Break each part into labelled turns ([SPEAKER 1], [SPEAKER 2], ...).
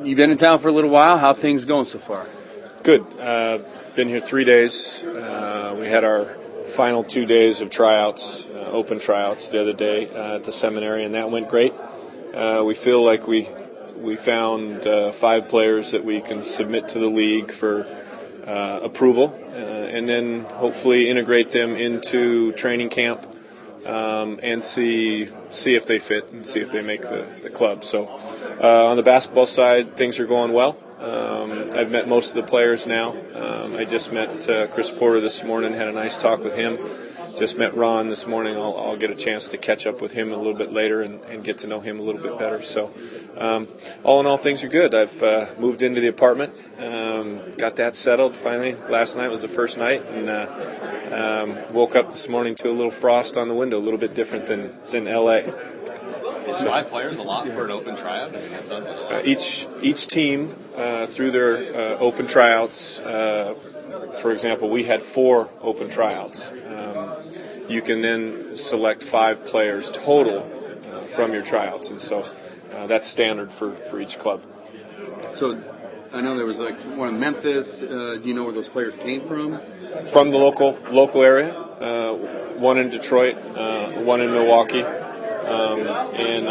[SPEAKER 1] You've been in town for a little while. How things going so far?
[SPEAKER 2] Good. Been here 3 days. We had our final 2 days of tryouts, open tryouts the other day at the seminary, and that went great. We feel like we found 5 players that we can submit to the league for approval, and then hopefully integrate them into training camp and see if they fit and see if they make the club. So on the basketball side, things are going well. I've met most of the players now. I just met Chris Porter this morning, had a nice talk with him. Just met Ron this morning. I'll get a chance to catch up with him a little bit later and get to know him a little bit better. So all in all, things are good. I've moved into the apartment, got that settled finally. Last night was the first night, and woke up this morning to a little frost on the window, a little bit different than L.A.
[SPEAKER 3] Is 5 players a lot for an open tryout? I mean, that sounds like a lot.
[SPEAKER 2] Each team, through their open tryouts, for example, we had 4 open tryouts. You can then select 5 players total from your tryouts, and so that's standard for each club.
[SPEAKER 1] So I know there was like one in Memphis. Do you know where those players came from?
[SPEAKER 2] From the local area, one in Detroit, one in Milwaukee. And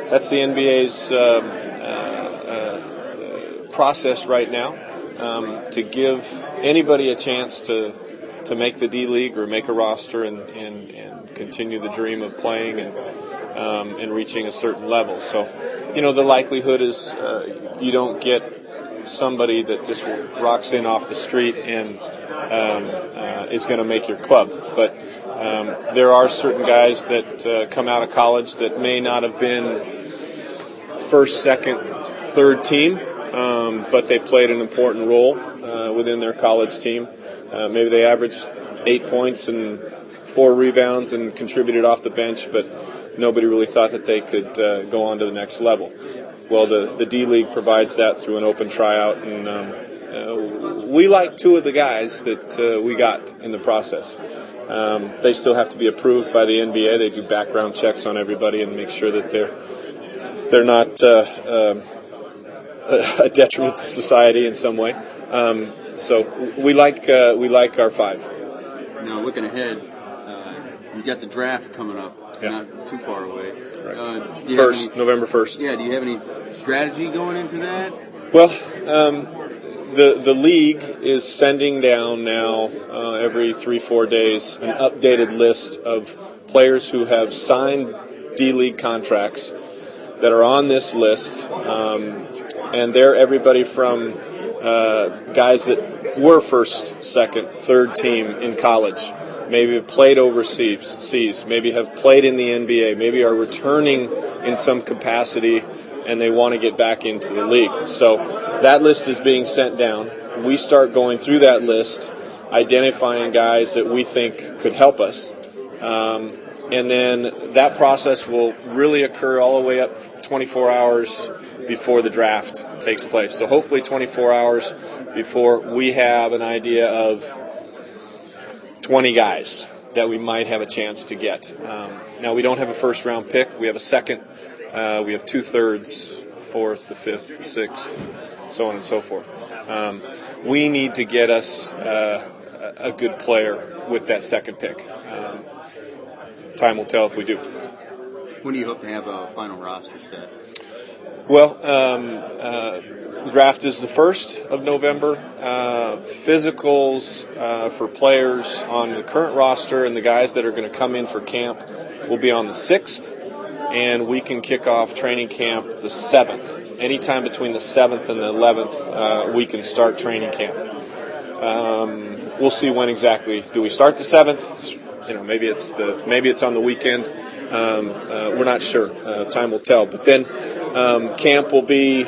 [SPEAKER 2] that's the NBA's process right now, to give anybody a chance to make the D-League or make a roster and continue the dream of playing and reaching a certain level. So, the likelihood is you don't get somebody that just rocks in off the street and is going to make your club. But there are certain guys that come out of college that may not have been first, second, third team, but they played an important role within their college team. Maybe they averaged 8 points and 4 rebounds and contributed off the bench, but nobody really thought that they could go on to the next level. Well, the D-League provides that through an open tryout, and we like 2 of the guys that we got in the process. They still have to be approved by the NBA. They do background checks on everybody and make sure that they're not a detriment to society in some way. So we like our 5.
[SPEAKER 1] Now, looking ahead, you got the draft coming up,
[SPEAKER 2] Yeah.
[SPEAKER 1] not too far away.
[SPEAKER 2] Right. November 1st.
[SPEAKER 1] Yeah. Do you have any strategy going into that?
[SPEAKER 2] Well, the league is sending down now every 3-4 days an updated list of players who have signed D-League contracts that are on this list, and they're everybody from guys that were first, second, third team in college, maybe have played overseas, maybe have played in the NBA, maybe are returning in some capacity, and they want to get back into the league. So that list is being sent down. We start going through that list, identifying guys that we think could help us. And then that process will really occur all the way up 24 hours before the draft takes place. So hopefully 24 hours before we have an idea of 20 guys that we might have a chance to get. Now, we don't have a first-round pick. We have a second. We have 2/3, fourth, the fifth, the sixth, so on and so forth. We need to get us a good player with that second pick. Time will tell if we do.
[SPEAKER 1] When do you hope to have a final roster set?
[SPEAKER 2] Well, draft is the 1st of November. Physicals for players on the current roster and the guys that are going to come in for camp will be on the 6th, and we can kick off training camp the 7th. Anytime between the 7th and the 11th, we can start training camp. We'll see when exactly. Do we start the 7th? Maybe it's on the weekend. We're not sure. Time will tell. But then camp will be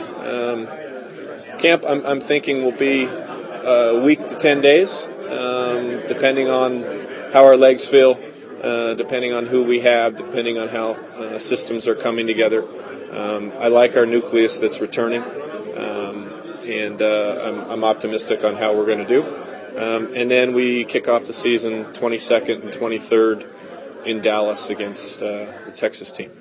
[SPEAKER 2] I'm thinking will be a week to 10 days, depending on how our legs feel, depending on who we have, depending on how systems are coming together. I like our nucleus that's returning, and I'm optimistic on how we're going to do. And then we kick off the season 22nd and 23rd in Dallas against the Texas team.